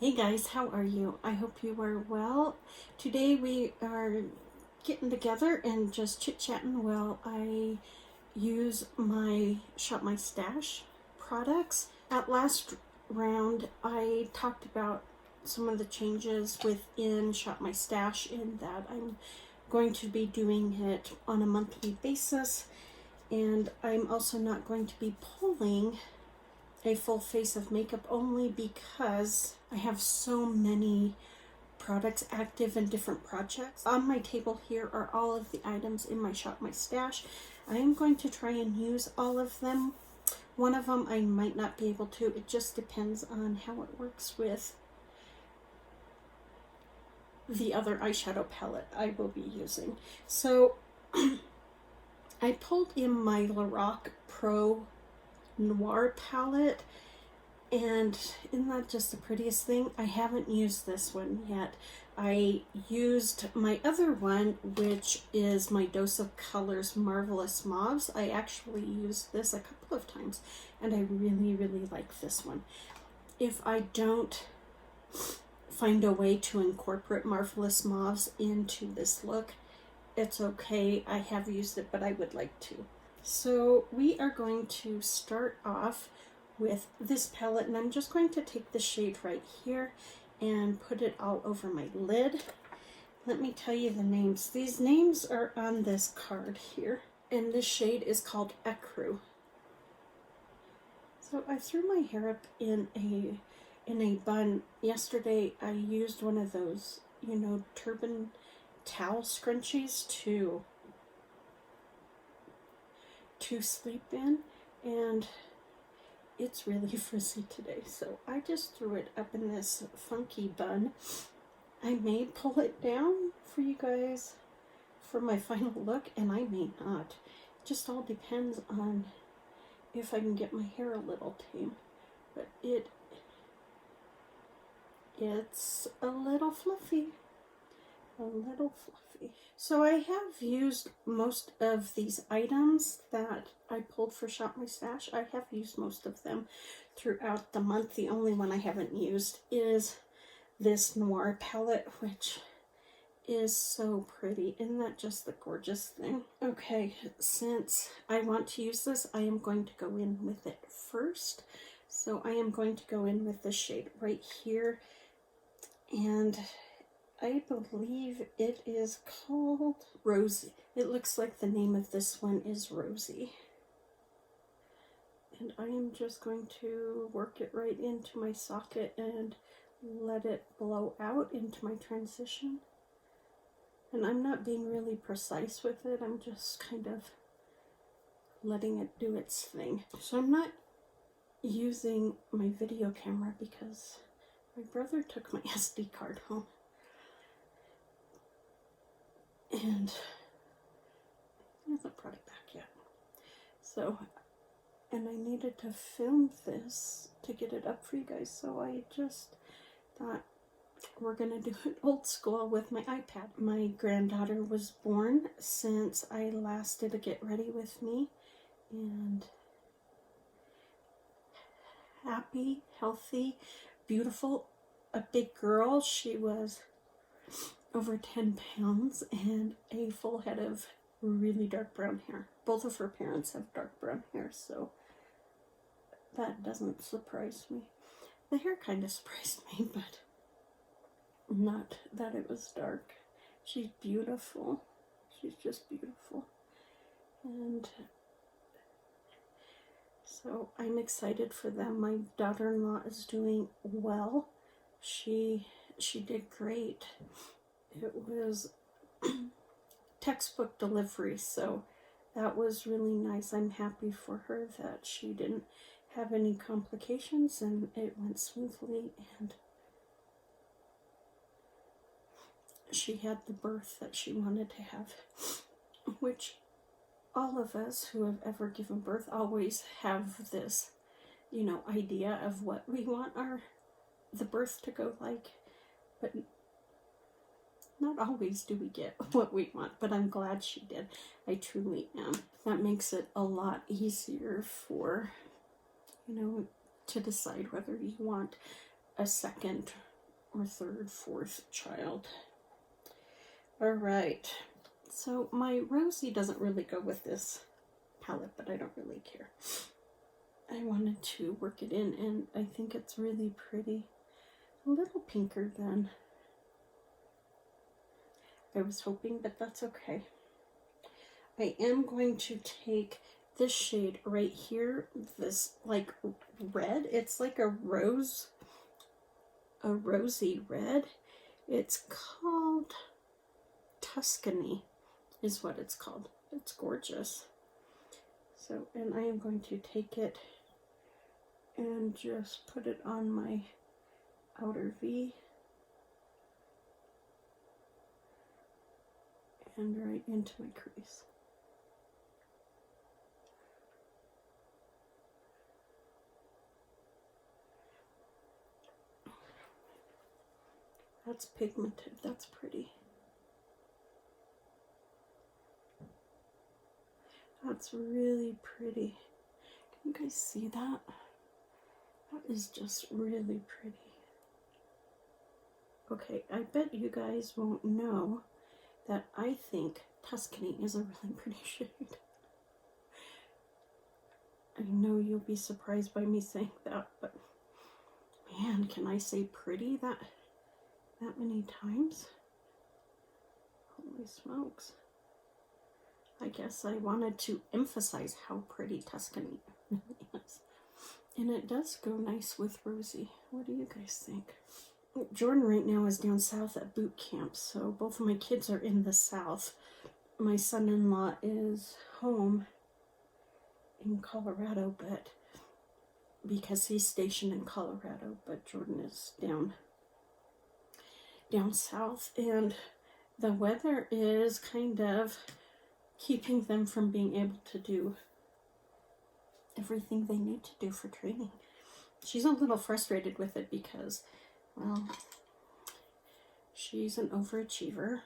Hey guys, how are you? I hope you are well. Today we are getting together and just chit-chatting while I use my Shop My Stash products. At last round, I talked about some of the changes within Shop My Stash in that I'm going to be doing it on a monthly basis, and I'm also not going to be pulling a full face of makeup only because I have so many products active in different projects. On my table here are all of the items in my Shop My Stash. I am going to try and use all of them. One of them I might not be able to. It just depends on how it works with the other eyeshadow palette I will be using. So I pulled in my Lorac Pro Noir palette, and isn't that just the prettiest thing? I haven't used this one yet. I used my other one, which is my Dose of Colors Marvelous Mauves. I actually used this a couple of times, and I really like this one. If I don't find a way to incorporate Marvelous Mauves into this look, it's okay. I have used it, but I would like to. So we are going to start off with this palette, and I'm just going to take the shade right here and put it all over my lid. Let me tell you the names. These names are on this card here, and this shade is called Ecru. So I threw my hair up in a bun. Yesterday I used one of those, turban towel scrunchies to sleep in, and it's really frizzy today, so I just threw it up in this funky bun. I may pull it down for you guys for my final look, and I may not. It just all depends on if I can get my hair a little tame, but it's a little fluffy. So I have used most of these items that I pulled for Shop My Stash. I have used most of them throughout the month. The only one I haven't used is this Noir palette, which is so pretty. Isn't that just the gorgeous thing? Okay, since I want to use this, I am going to go in with it first. So I am going to go in with the shade right here, and I believe it is called Rosie. It looks like the name of this one is Rosie. And I am just going to work it right into my socket and let it blow out into my transition. And I'm not being really precise with it. I'm just kind of letting it do its thing. So I'm not using my video camera because my brother took my SD card home. And I haven't brought it back yet. So, and I needed to film this to get it up for you guys, so I just thought we're gonna do it old school with my iPad. My granddaughter was born since I last did a Get Ready With Me, and happy, healthy, beautiful, a big girl. She was over 10 pounds and a full head of really dark brown hair. Both of her parents have dark brown hair, so that doesn't surprise me. The hair kind of surprised me, but not that it was dark. She's beautiful. She's just beautiful. And so I'm excited for them. My daughter-in-law is doing well. She did great. It was textbook delivery, so that was really nice. I'm happy for her that she didn't have any complications and it went smoothly, and she had the birth that she wanted to have, which all of us who have ever given birth always have this, idea of what we want the birth to go like, but not always do we get what we want, but I'm glad she did. I truly am. That makes it a lot easier for, to decide whether you want a second or third, fourth child. All right, so my rosy doesn't really go with this palette, but I don't really care. I wanted to work it in, and I think it's really pretty. A little pinker than I was hoping, but that's okay. I am going to take this shade right here, this like red. It's like a rosy red. It's called Tuscany is what it's called. It's gorgeous. So, and I am going to take it and just put it on my outer V and right into my crease. That's pigmented, that's pretty. That's really pretty. Can you guys see that? That is just really pretty. Okay, I bet you guys won't know that I think Tuscany is a really pretty shade. I know you'll be surprised by me saying that, but man, can I say pretty that many times? Holy smokes. I guess I wanted to emphasize how pretty Tuscany is. And it does go nice with rosy. What do you guys think? Jordan right now is down south at boot camp, so both of my kids are in the south. My son-in-law is home in Colorado, but because he's stationed in Colorado, but Jordan is down south, and the weather is kind of keeping them from being able to do everything they need to do for training. She's a little frustrated with it because, well, she's an overachiever.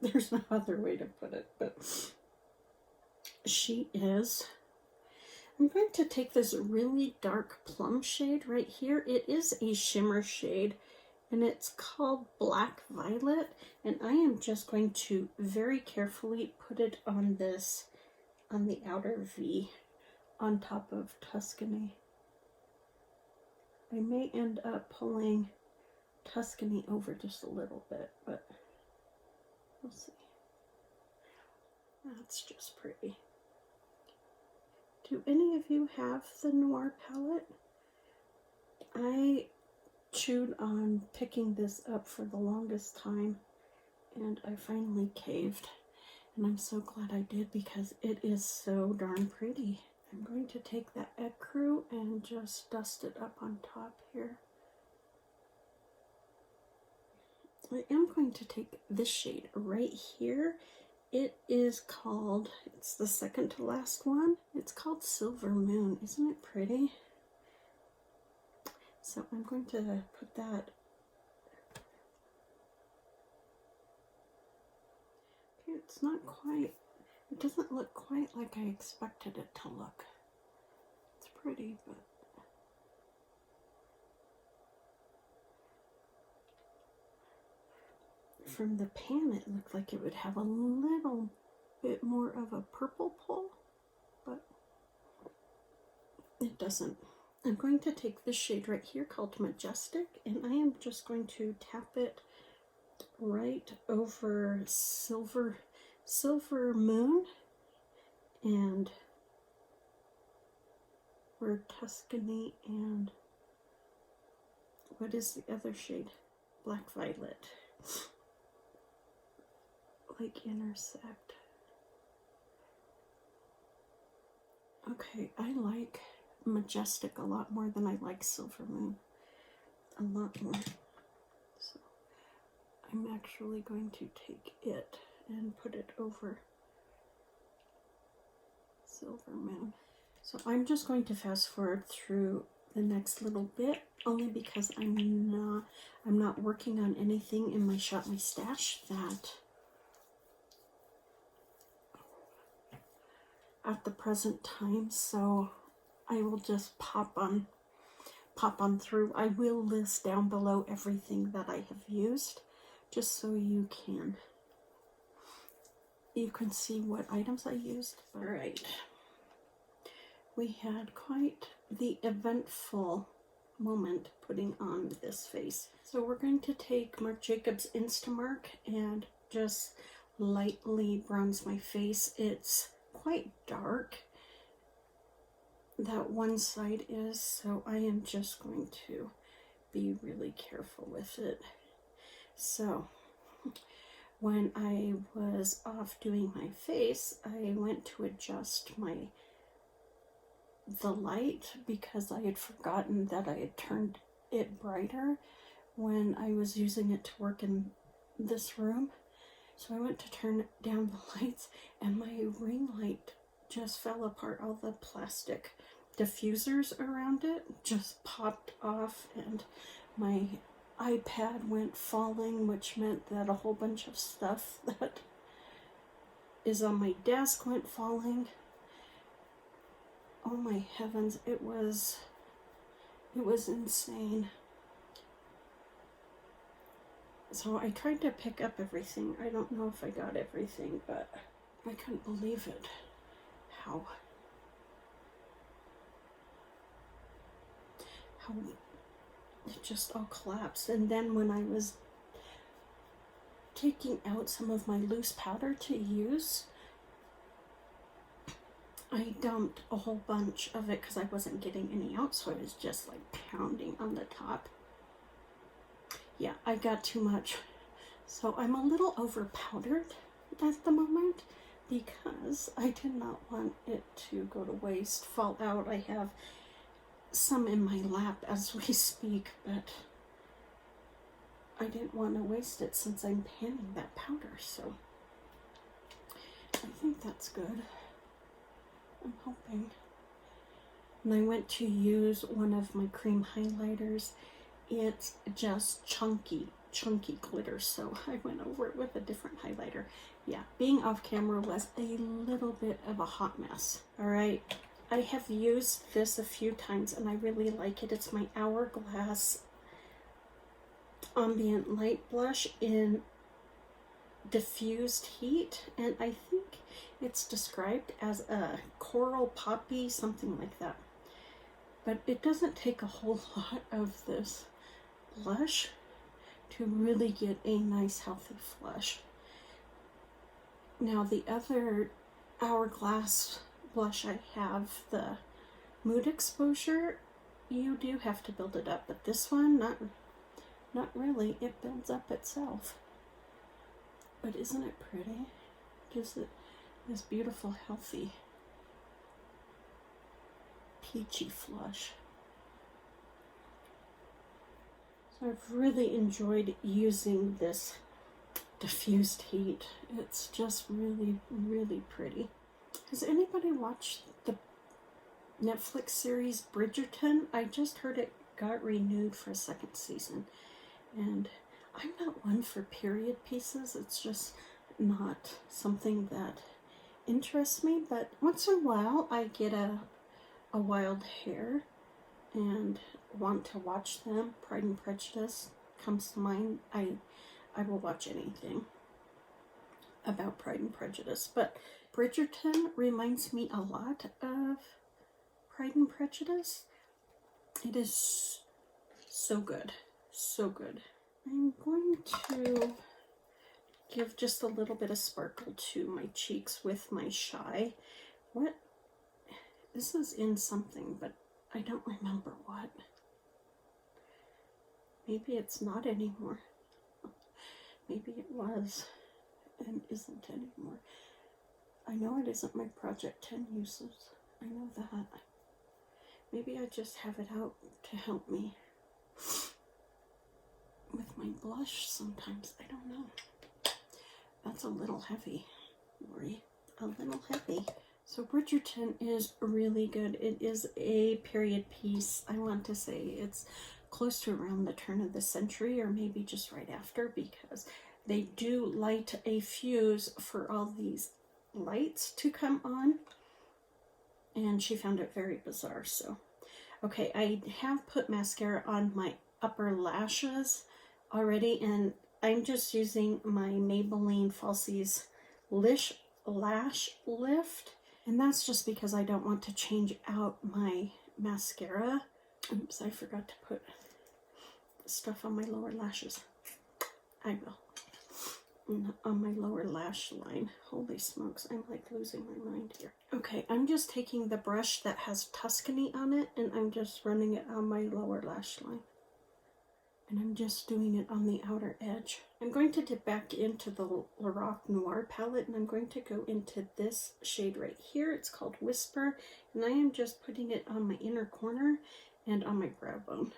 There's no other way to put it, but she is. I'm going to take this really dark plum shade right here. It is a shimmer shade, and it's called Black Violet, and I am just going to very carefully put it on this, on the outer V, on top of Tuscany. I may end up pulling Tuscany over just a little bit, but we'll see. That's just pretty. Do any of you have the Noir palette? I chewed on picking this up for the longest time, and I finally caved, and I'm so glad I did because it is so darn pretty. I'm going to take that ecru and just dust it up on top here. I am going to take this shade right here. It is called, it's the second to last one. It's called Silver Moon. Isn't it pretty? So I'm going to put that. Okay, it's not quite, it doesn't look quite like I expected it to look. It's pretty, but from the pan it looked like it would have a little bit more of a purple pull, but it doesn't. I'm going to take this shade right here called Majestic, and I am just going to tap it right over Silver Moon and where Tuscany and what is the other shade? Black Violet. Like intersect. Okay, I like Majestic a lot more than I like Silver Moon. A lot more. So I'm actually going to take it and put it over Silver Moon. So I'm just going to fast forward through the next little bit, only because I'm not working on anything in my Shop My Stash that at the present time, so I will just pop on pop on through. I will list down below everything that I have used, just so you can see what items I used. All right. We had quite the eventful moment putting on this face. So we're going to take Marc Jacobs Instamarc and just lightly bronze my face. It's quite dark, that one side is, so I am just going to be really careful with it. So when I was off doing my face, I went to adjust the light because I had forgotten that I had turned it brighter when I was using it to work in this room. So I went to turn down the lights and my ring light just fell apart. All the plastic diffusers around it just popped off and my iPad went falling, which meant that a whole bunch of stuff that is on my desk went falling. Oh my heavens, it was insane. So I tried to pick up everything. I don't know if I got everything, but I couldn't believe it. How it just all collapsed. And then when I was taking out some of my loose powder to use, I dumped a whole bunch of it because I wasn't getting any out, so I was just like pounding on the top. Yeah, I got too much. So I'm a little over powdered at the moment because I did not want it to go to waste, fall out. I have some in my lap as we speak, but I didn't want to waste it since I'm panning that powder, so I think that's good. I'm hoping. And I went to use one of my cream highlighters. It's just chunky glitter, so I went over it with a different highlighter. Yeah, being off camera was a little bit of a hot mess. All right, I have used this a few times and I really like it. It's my Hourglass Ambient Light Blush in Diffused Heat, and I think it's described as a coral poppy, something like that. But it doesn't take a whole lot of this blush to really get a nice healthy flush. Now the other Hourglass blush I have, the Mood Exposure, you do have to build it up, but this one, not really. It builds up itself. But isn't it pretty? Gives it this beautiful, healthy, peachy flush. So I've really enjoyed using this Diffused Heat. It's just really, really pretty. Has anybody watched the Netflix series Bridgerton? I just heard it got renewed for a second season. And I'm not one for period pieces. It's just not something that interests me. But once in a while, I get a wild hair and want to watch them. Pride and Prejudice comes to mind. I will watch anything about Pride and Prejudice. But Bridgerton reminds me a lot of Pride and Prejudice. It is so good. So good. I'm going to give just a little bit of sparkle to my cheeks with my Shy. What? This is in something, but I don't remember what. Maybe it's not anymore. Maybe it was and isn't anymore. I know it isn't my Project 10 uses. I know that. Maybe I just have it out to help me with my blush sometimes. I don't know. That's a little heavy, Lori. A little heavy. So Bridgerton is really good. It is a period piece. I want to say it's close to around the turn of the century, or maybe just right after, because they do light a fuse for all these lights to come on. And she found it very bizarre, so Okay, I have put mascara on my upper lashes already, and I'm just using my Maybelline Falsies Lash Lift, and that's just because I don't want to change out my mascara. Oops, I forgot to put stuff on my lower lashes. I will. On my lower lash line. Holy smokes, I'm like losing my mind here. Okay, I'm just taking the brush that has Tuscany on it, and I'm just running it on my lower lash line. And I'm just doing it on the outer edge. I'm going to dip back into the Lorac Noir palette, and I'm going to go into this shade right here. It's called Whisper, and I am just putting it on my inner corner and on my brow bone.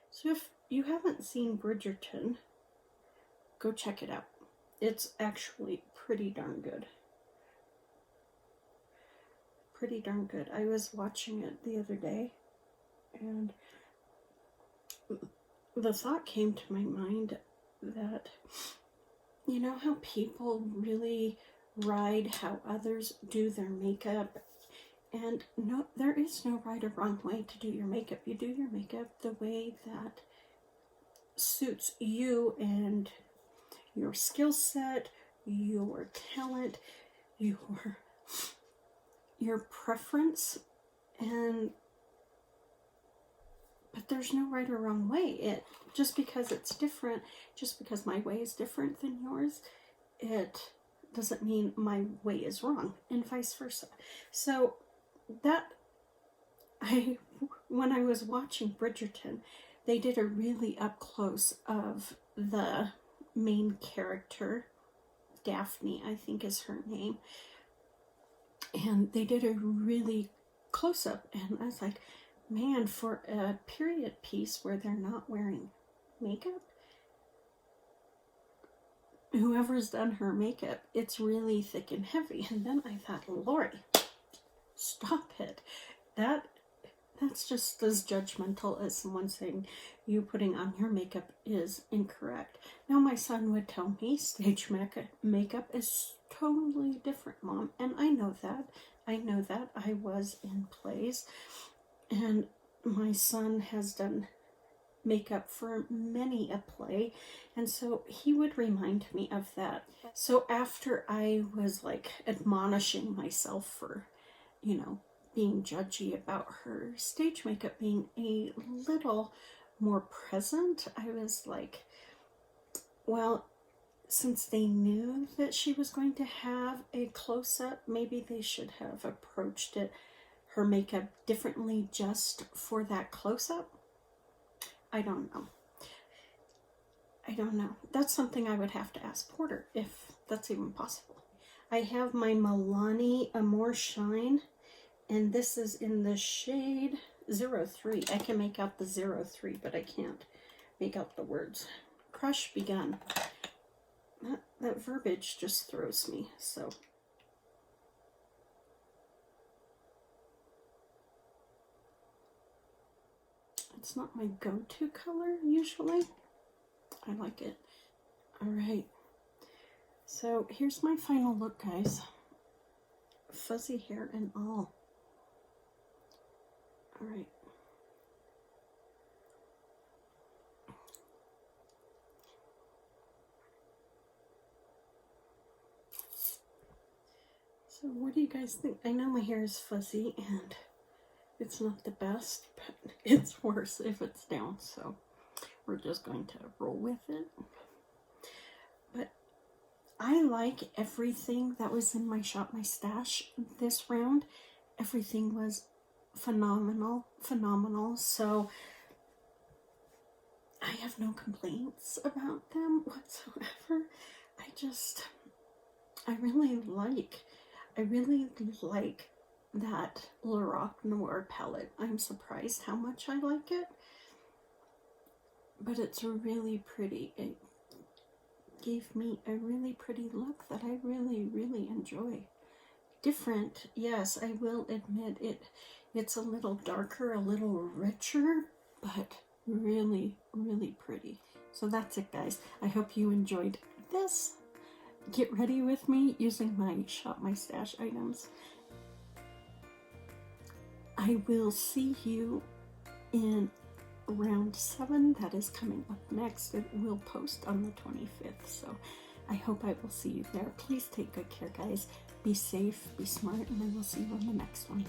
So if you haven't seen Bridgerton, go check it out. It's actually pretty darn good. Pretty darn good. I was watching it the other day, and the thought came to my mind that, you know how people really ride how others do their makeup? And no, there is no right or wrong way to do your makeup. You do your makeup the way that suits you and your skill set, your talent, your preference, but there's no right or wrong way. Just because it's different, just because my way is different than yours, it doesn't mean my way is wrong, and vice versa. So when I was watching Bridgerton, they did a really up close of the main character, Daphne, I think is her name, and they did a really close up, and I was like, man, for a period piece where they're not wearing makeup, whoever's done her makeup, it's really thick and heavy. And then I thought, Lori, stop it. That's just as judgmental as someone saying you putting on your makeup is incorrect. Now my son would tell me stage makeup is totally different, Mom, and I know that. I was in plays, and my son has done makeup for many a play, and so he would remind me of that. So after I was like admonishing myself for, you know, being judgy about her stage makeup being a little more present, I was like, well, since they knew that she was going to have a close-up, maybe they should have approached her makeup differently just for that close-up. I don't know. That's something I would have to ask Porter, if that's even possible. I have my Milani Amore Shine, and this is in the shade 03. I can make out the 03, but I can't make out the words. Crush Begun. That verbiage just throws me, so. It's not my go-to color usually. I like it. All right. So here's my final look, guys. Fuzzy hair and all. All right. So what do you guys think? I know my hair is fuzzy and it's not the best, but it's worse if it's down, so we're just going to roll with it. But I like everything that was in my shop, my stash this round. Everything was phenomenal, so I have no complaints about them whatsoever. I really like that Lorac Noir palette. I'm surprised how much I like it, but it's really pretty. It gave me a really pretty look that I really enjoy. Different, yes, I will admit it's a little darker, a little richer, but really pretty. So that's it, guys. I hope you enjoyed this get ready with me using my Shop My Stash items. I will see you in round 7 that is coming up next. It will post on the 25th, so I hope I will see you there. Please take good care, guys. Be safe, be smart, and I will see you on the next one.